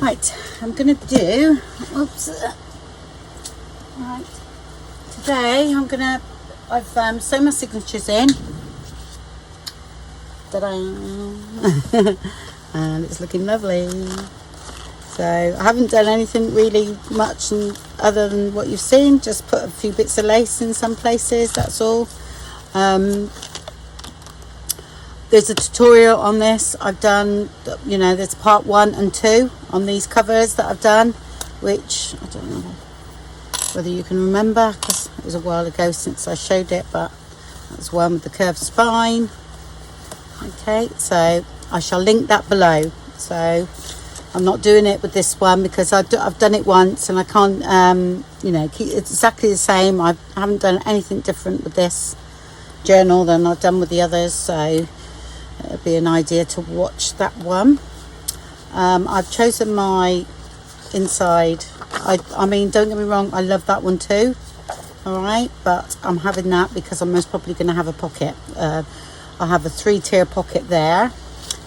Right, I'm going to do, oops, right, today I'm going to, I've sewn my signatures in, ta-da, and it's looking lovely. So I haven't done anything really much other than what you've seen, just put a few bits of lace in some places, that's all. There's a tutorial on this. I've done, you know, there's part 1 and 2 on these covers that I've done, which I don't know whether you can remember because it was a while ago since I showed it, but that's one with the curved spine. Okay, so I shall link that below. So I'm not doing it with this one because I've done it once and I can't, you know, keep it's exactly the same. I haven't done anything different with this journal than I've done with the others, so it'd be an idea to watch that one. I've chosen my inside. I mean, don't get me wrong, I love that one too, all right, but I'm having that because I'm most probably going to have a pocket. I have a 3-tier pocket there.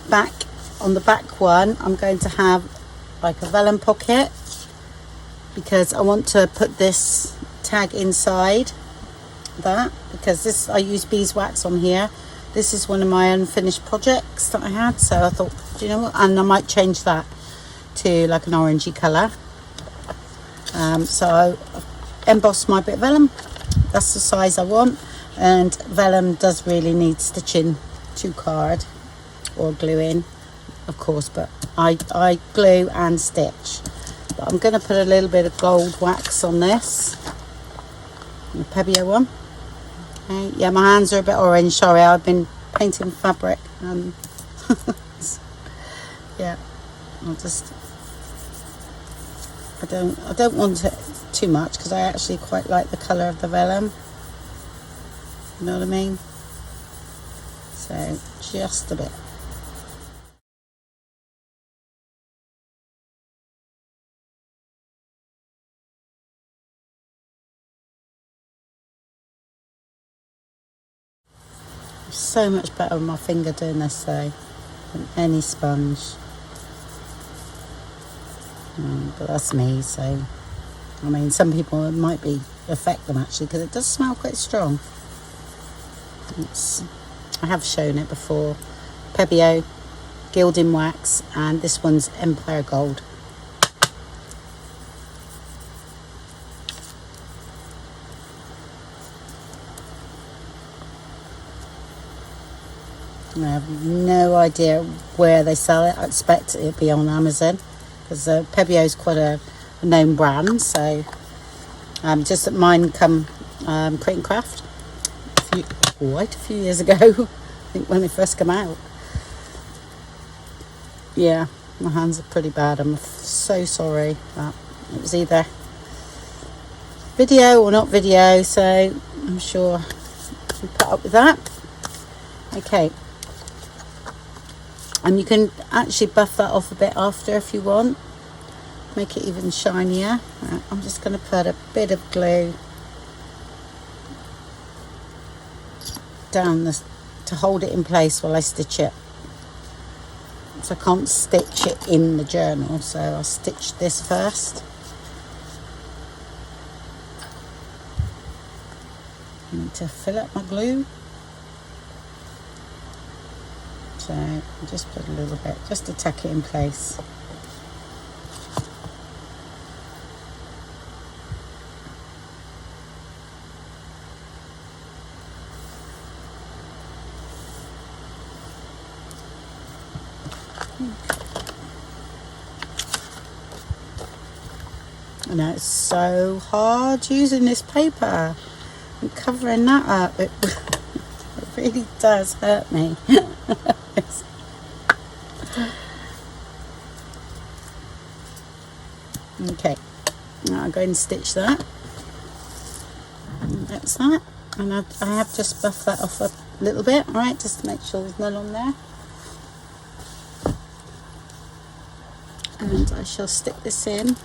Back on the back one, I'm going to have like a vellum pocket because I want to put this tag inside that, because this, I use beeswax on here. This is one of my unfinished projects that I had, so I thought, do you know what, and I might change that to like an orangey colour. So I've embossed my bit of vellum. That's the size I want, and vellum does really need stitching to card or gluing, of course, but I glue and stitch. But I'm going to put a little bit of gold wax on this, the Pebeo one. Okay. Yeah, my hands are a bit orange, sorry, I've been painting fabric. Yeah, I don't want it too much because I actually quite like the colour of the vellum, you know what I mean? So just a bit. So much better with my finger doing this though than any sponge. But that's me, so I mean, some people it might affect them actually because it does smell quite strong. I have shown it before. Pebeo gilding wax, and this one's Empire Gold. I have no idea where they sell it. I expect it'd be on Amazon because Pebeo is quite a known brand. So just that mine come Print and Craft quite a few years ago. I think when they first come out. Yeah, my hands are pretty bad. I'm so sorry. But it was either video or not video, so I'm sure we put up with that. Okay. And you can actually buff that off a bit after if you want. Make it even shinier. I'm just going to put a bit of glue down this to hold it in place while I stitch it. So I can't stitch it in the journal, so I'll stitch this first. I need to fill up my glue. So I'll just put a little bit, just to tuck it in place. I know it's so hard using this paper and covering that up. It really does hurt me. Okay, now I'll go and stitch that. And that's that. And I have just buffed that off a little bit, alright, just to make sure there's none on there. And I shall stick this in.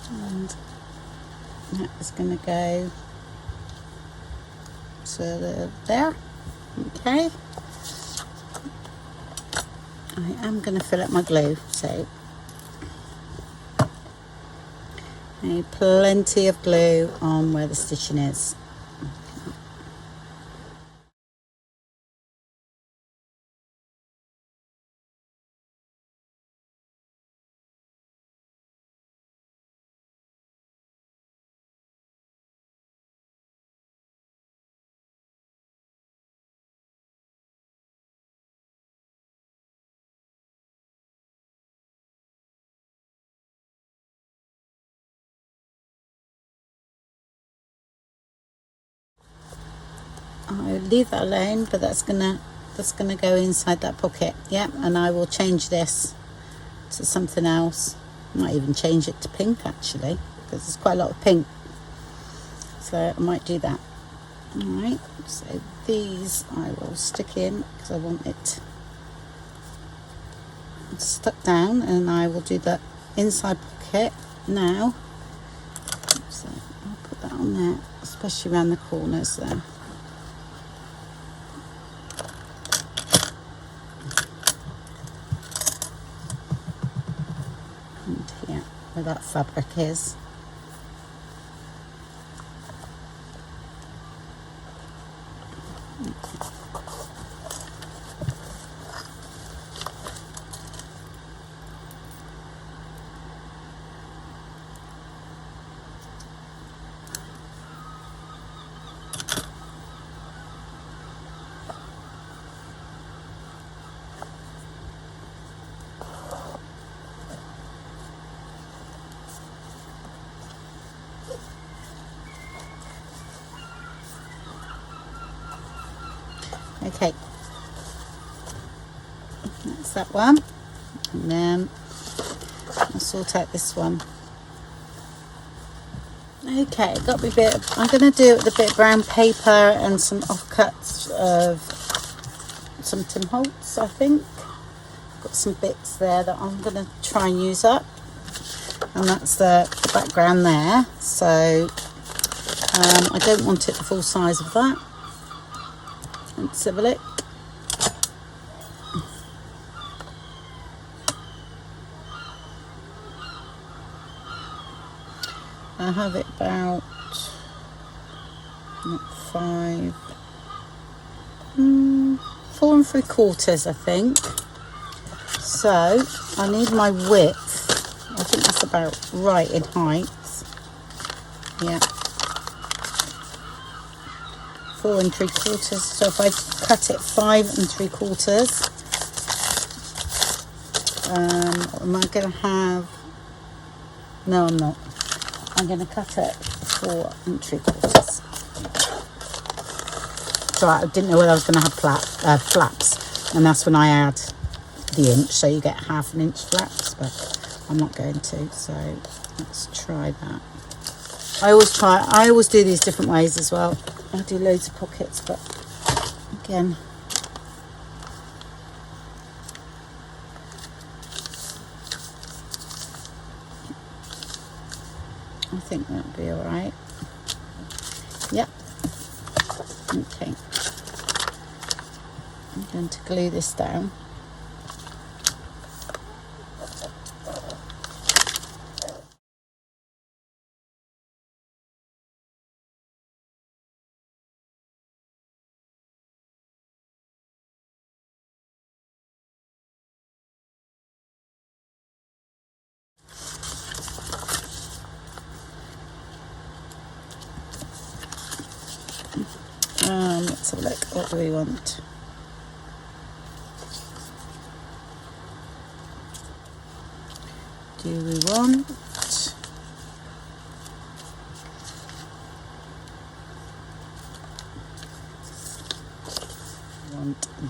And that is going to go to there. Okay. I am going to fill up my glue, so plenty of glue on where the stitching is. I leave that alone, but that's gonna go inside that pocket. Yeah, and I will change this to something else. I might even change it to pink actually, because there's quite a lot of pink, so I might do that. All right, so these I will stick in because I want it stuck down, and I will do the inside pocket now. So I'll put that on there, especially around the corners there. And here, where that fabric is. Okay, that's that one, and then I'll sort out this one. Okay, got me a bit. I'm going to do it with a bit of brown paper and some offcuts of some Tim Holtz. I think got some bits there that I'm going to try and use up, and that's the background there. So I don't want it the full size of that. Let's have a look. I have it about 4 3/4, I think. So I need my width. I think that's about right in height. Yeah. 4 3/4. So if I cut it 5 3/4, am I going to have? No, I'm not. I'm going to cut it 4 3/4. So I didn't know whether I was going to have flaps, and that's when I add the inch, so you get 1/2 inch flaps, but I'm not going to. So let's try that. I always do these different ways as well. I do loads of pockets, but again, I think that'll be all right. Yep. Okay. I'm going to glue this down. Let's have a look. What do we want? Do we want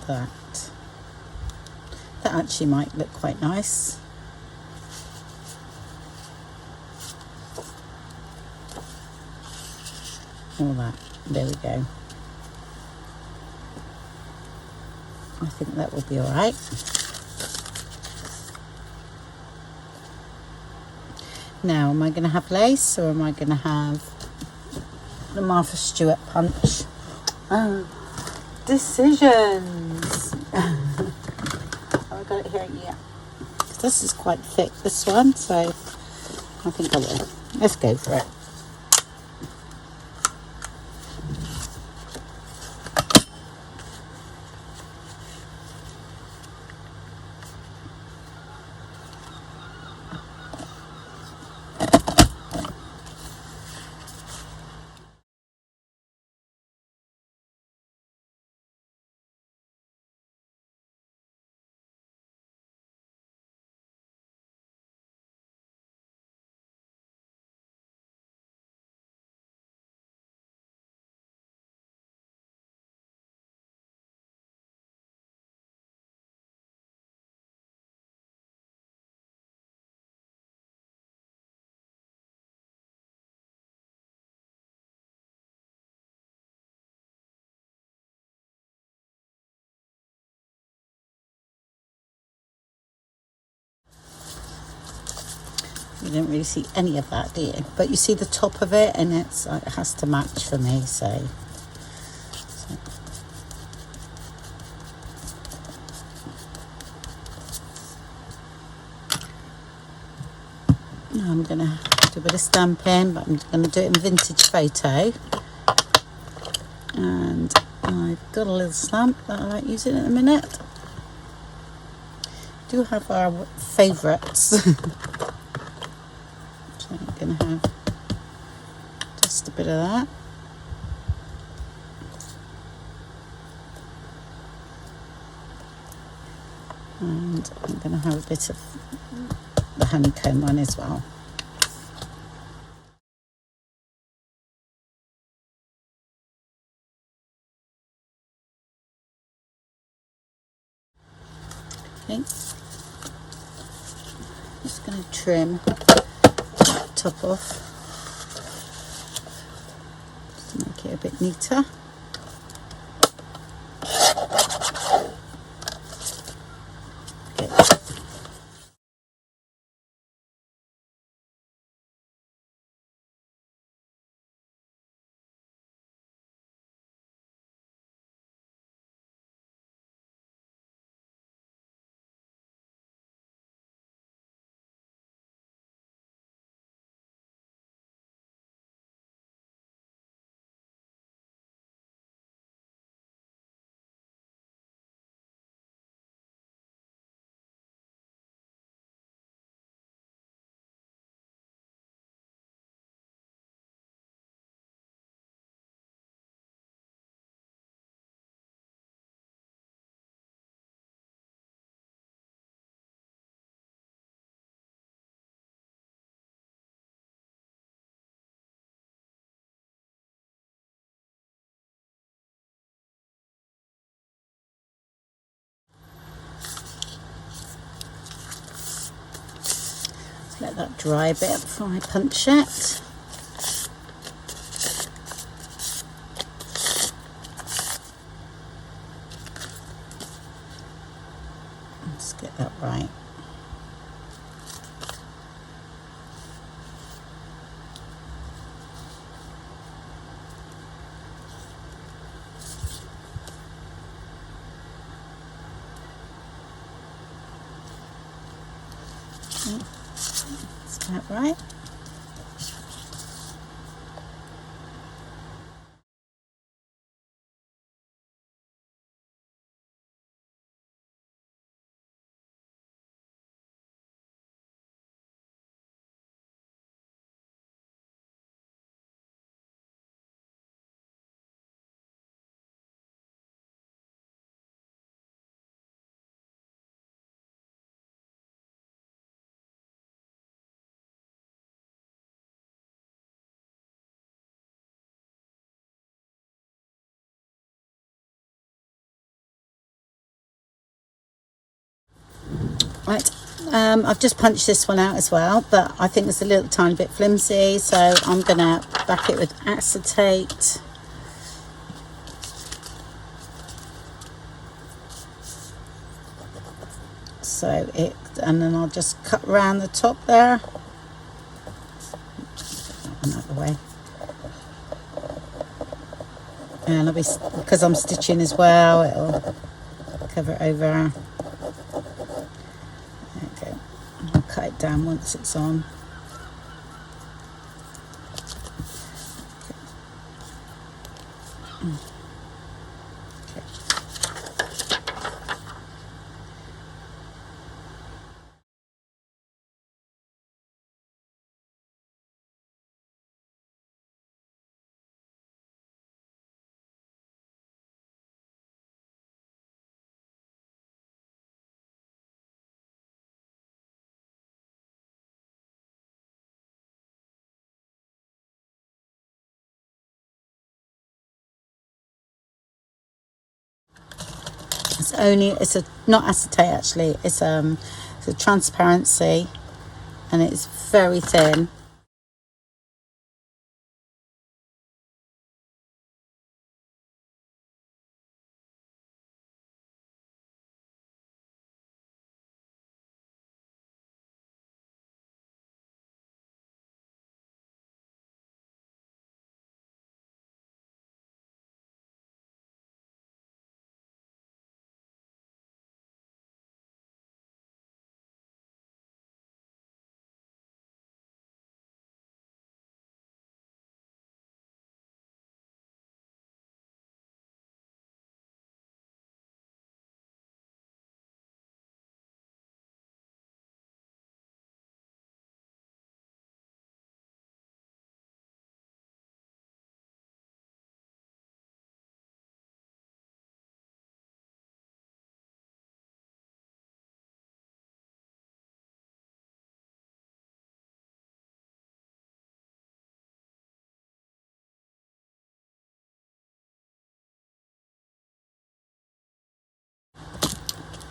that? That actually might look quite nice. All that. There we go. I think that will be all right. Now, am I going to have lace or am I going to have the Martha Stewart punch? Oh, decisions. Oh, I got it here, yeah. This is quite thick, this one, so I think I will. Let's go for it. You don't really see any of that, do you? But you see the top of it, and it has to match for me, so. Now I'm going to do a bit of stamping, but I'm going to do it in vintage photo. And I've got a little stamp that I like using in a minute. Do have our favourites. So I'm going to have just a bit of that. And I'm going to have a bit of the honeycomb one as well. Okay. Just going to trim that top off to make it a bit neater. Let that dry a bit before I punch it. Let's get that right. Is that right? Right, I've just punched this one out as well, but I think it's a little tiny bit flimsy, so I'm going to back it with acetate. So and then I'll just cut around the top there. that one out of the way. And because I'm stitching as well, it'll cover it over. There we go. I'll cut it down once it's on. It's not acetate actually, it's a transparency, and it's very thin.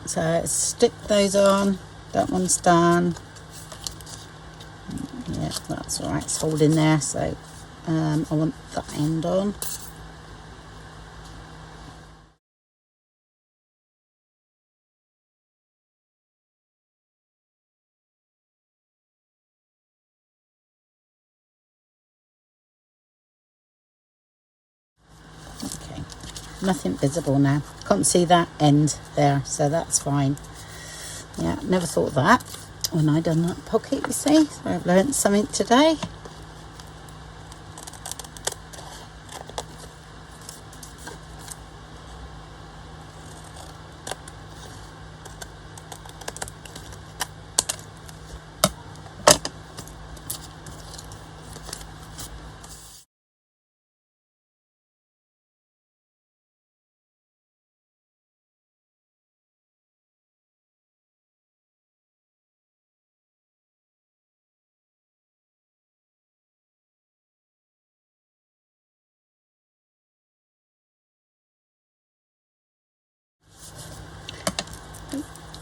So stick those on. That one's done. Yeah, that's all right. It's holding there. So I want that end on. Okay, nothing visible now. Can't see that end there, so that's fine. Yeah, never thought of that when I done that pocket, you see. So I've learnt something today.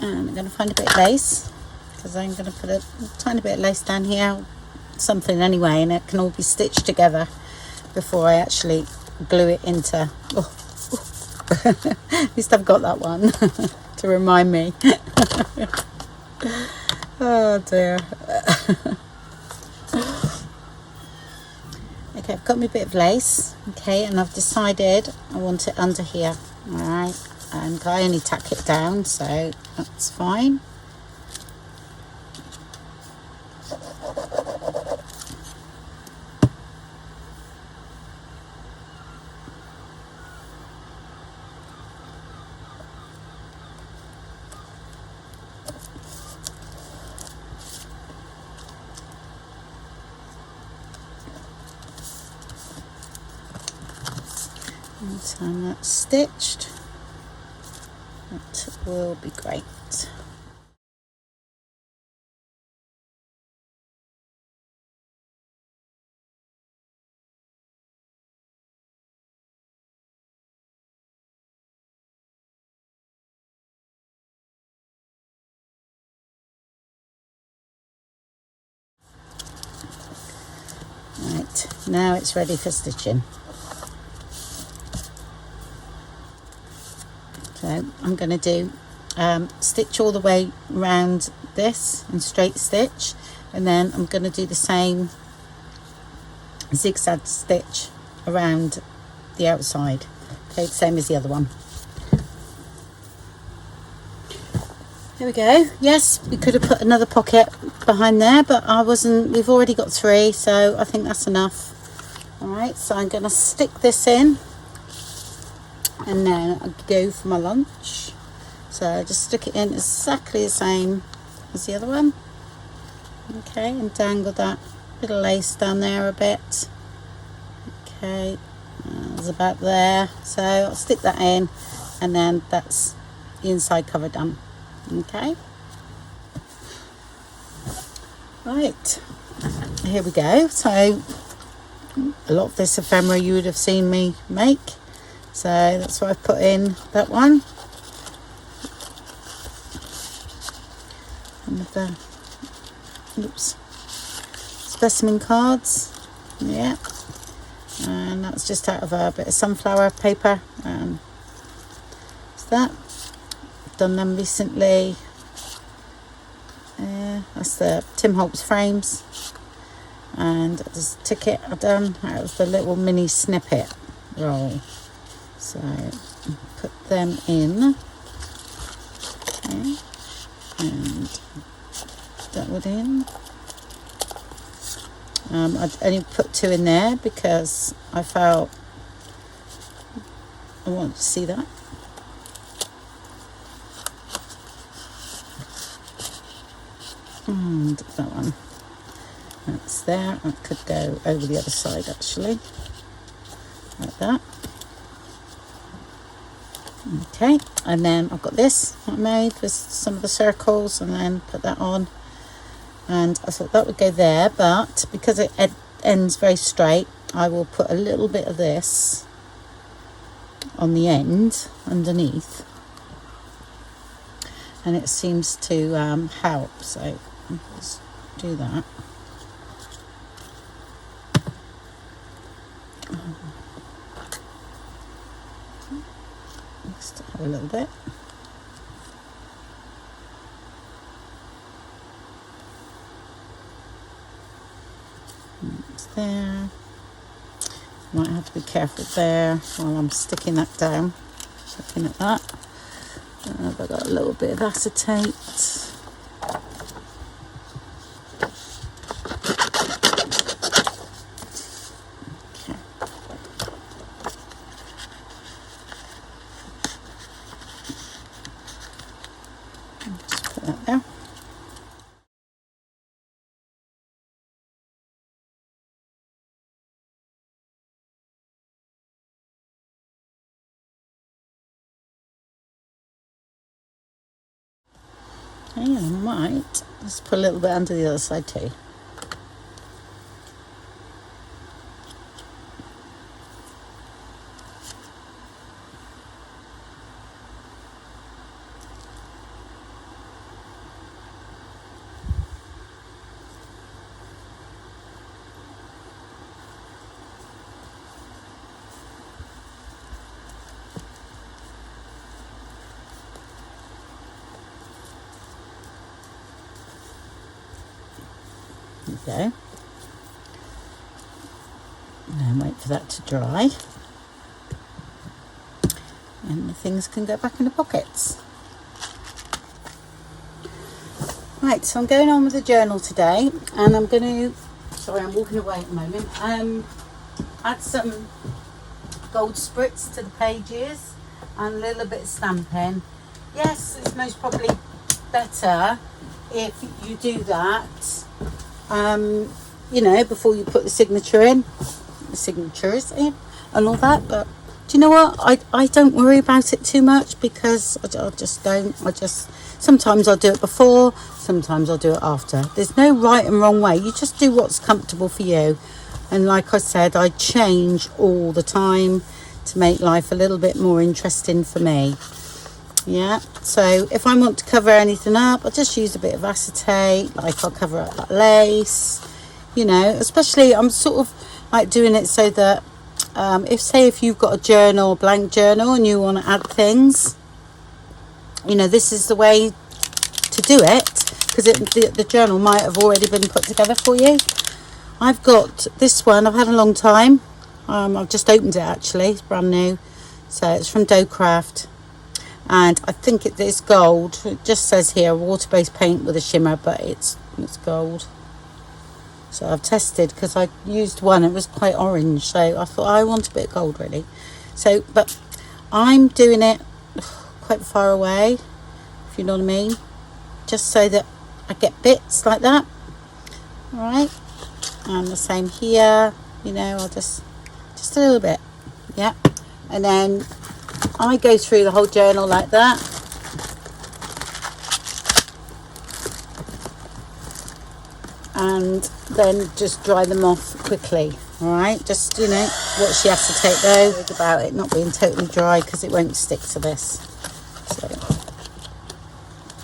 And I'm going to find a bit of lace, because I'm going to put a tiny bit of lace down here, something anyway, and it can all be stitched together before I actually glue it into. At least I've got that one to remind me. Oh dear. Okay, I've got my bit of lace. Okay, and I've decided I want it under here. All right, and I only tack it down, so that's fine. And time that's stitched, that will be great. Right, now it's ready for stitching. So I'm going to do stitch all the way round this and straight stitch, and then I'm going to do the same zigzag stitch around the outside. Okay, same as the other one. There we go. Yes, we could have put another pocket behind there, but we've already got 3, so I think that's enough. All right, so I'm going to stick this in, and then I'll go for my lunch. So I just stick it in exactly the same as the other one. Okay, and dangle that little lace down there a bit. Okay, it's about there. So I'll stick that in, and then that's the inside cover done. Okay, right, here we go. So a lot of this ephemera you would have seen me make, so that's why I've put in that one. And with the specimen cards, yeah, and that's just out of a bit of sunflower paper. So that I've done them recently. That's the Tim Holtz frames, and this ticket I've done out of the little mini snippet roll. So put them in, okay, and that would in. I'd only put 2 in there because I felt I wanted to see that. And that one, that's there. I could go over the other side actually, like that. Okay, and then I've got this I made with some of the circles, and then put that on. And I thought that would go there, but because it ends very straight, I will put a little bit of this on the end underneath, and it seems to help. So let's do that. Just have a little bit. It's there. Might have to be careful there while I'm sticking that down. Looking at that. I've got a little bit of acetate. Okay. Just put that there. Yeah, I might just put a little bit under the other side too. There we go. And then wait for that to dry, and the things can go back in the pockets. Right, so I'm going on with the journal today, and I'm going to, sorry, I'm walking away at the moment, add some gold spritz to the pages and a little bit of stamping. Yes, it's most probably better if you do that, you know, before you put the signatures in and all that. But do you know what? I don't worry about it too much, because I just don't. Sometimes I'll do it before, sometimes I'll do it after. There's no right and wrong way. You just do what's comfortable for you. And like I said, I change all the time to make life a little bit more interesting for me. Yeah, so if I want to cover anything up, I'll just use a bit of acetate, like I'll cover up that lace, you know. Especially I'm sort of like doing it so that if you've got a journal, a blank journal, and you want to add things, you know, this is the way to do it, because the journal might have already been put together for you. I've got this one, I've had a long time. I've just opened it actually, it's brand new. So it's from Craft, and I think it is gold. It just says here water-based paint with a shimmer, but it's gold. So I've tested, because I used one, it was quite orange, so I thought I want a bit of gold really. So, but I'm doing it quite far away, if you know what I mean, just so that I get bits like that. All right, and the same here, you know, I'll just a little bit, yeah. And then I go through the whole journal like that. And then just dry them off quickly. All right, just, you know, what she has to take though. Think about it not being totally dry, because it won't stick to this. So,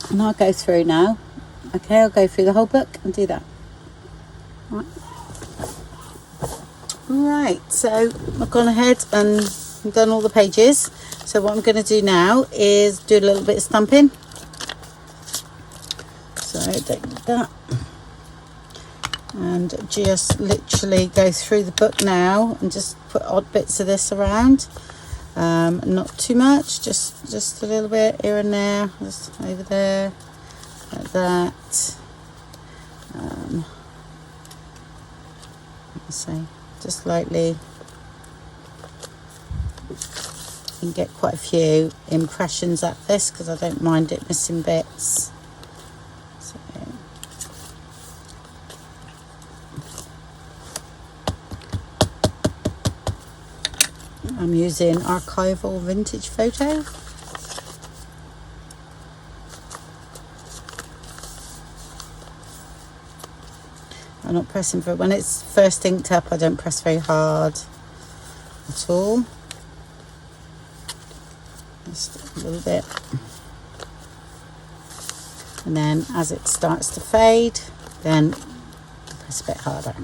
and I'll go through now. Okay, I'll go through the whole book and do that. Right, so I've gone ahead and done all the pages. So what I'm going to do now is do a little bit of stamping. So don't need that. And just literally go through the book now and just put odd bits of this around. Not too much, just a little bit here and there, just over there, like that. Let's see. Just lightly. You can get quite a few impressions at this, because I don't mind it missing bits. So, I'm using archival vintage photo. I'm not pressing for it. When it's first inked up, I don't press very hard at all. Just a little bit. And then as it starts to fade, then press a bit harder.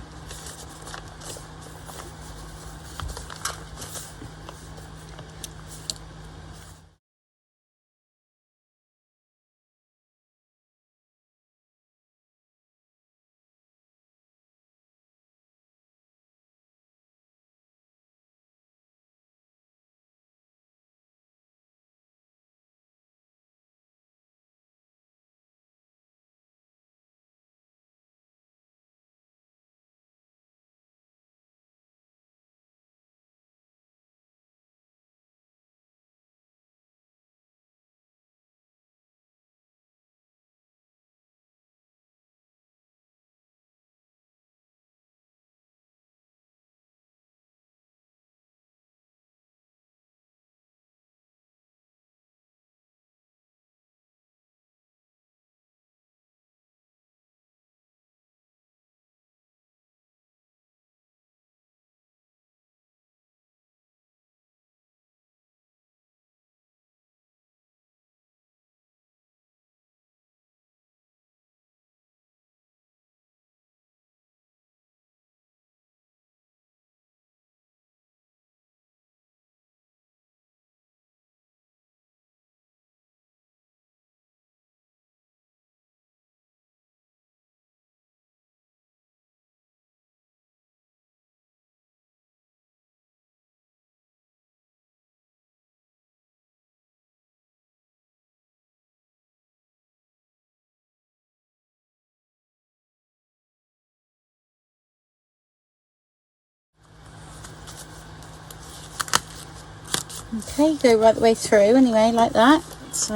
Okay, go right the way through anyway, like that. So